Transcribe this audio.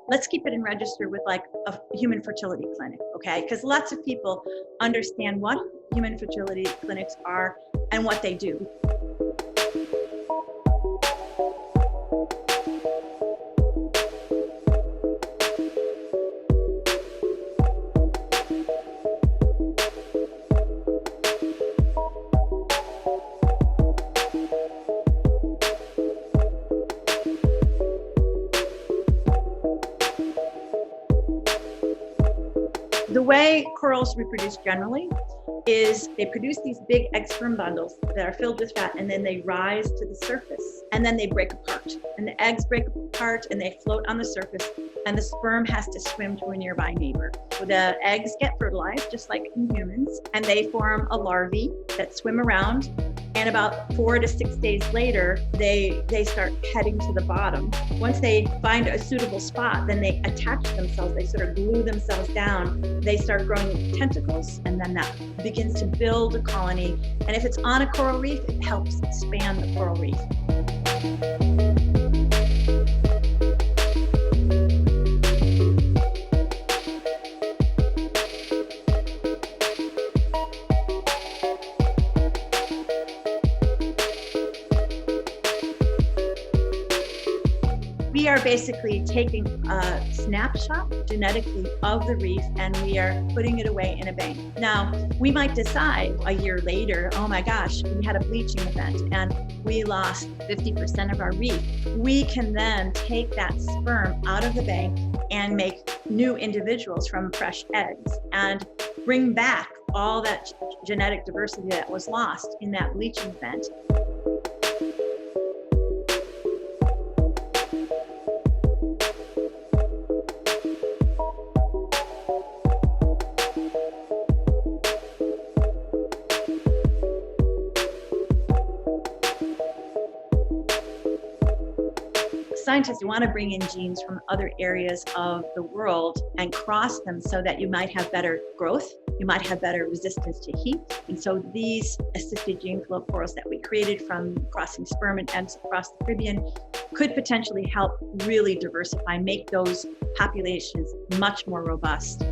Let's keep it in register with like a human fertility clinic, okay? Because lots of people understand what human fertility clinics are and what they do. The way corals reproduce generally is they produce these big egg sperm bundles that are filled with fat, and then they rise to the surface, and then they break apart. And the eggs break apart and they float on the surface, and the sperm has to swim to a nearby neighbor. So the eggs get fertilized, just like in humans, and they form a larvae that swim around. And about 4 to 6 days later, they start heading to the bottom. Once they find a suitable spot, then they attach themselves, they sort of glue themselves down. They start growing tentacles, and then that begins to build a colony. And if it's on a coral reef, it helps expand the coral reef. We are basically taking a snapshot genetically of the reef, and we are putting it away in a bank. Now, we might decide a year later, oh my gosh, we had a bleaching event and we lost 50% of our reef. We can then take that sperm out of the bank and make new individuals from fresh eggs and bring back all that genetic diversity that was lost in that bleaching event. Scientists want to bring in genes from other areas of the world and cross them so that you might have better growth, you might have better resistance to heat. And so these assisted gene flow corals that we created from crossing sperm and eggs across the Caribbean could potentially help really diversify, make those populations much more robust.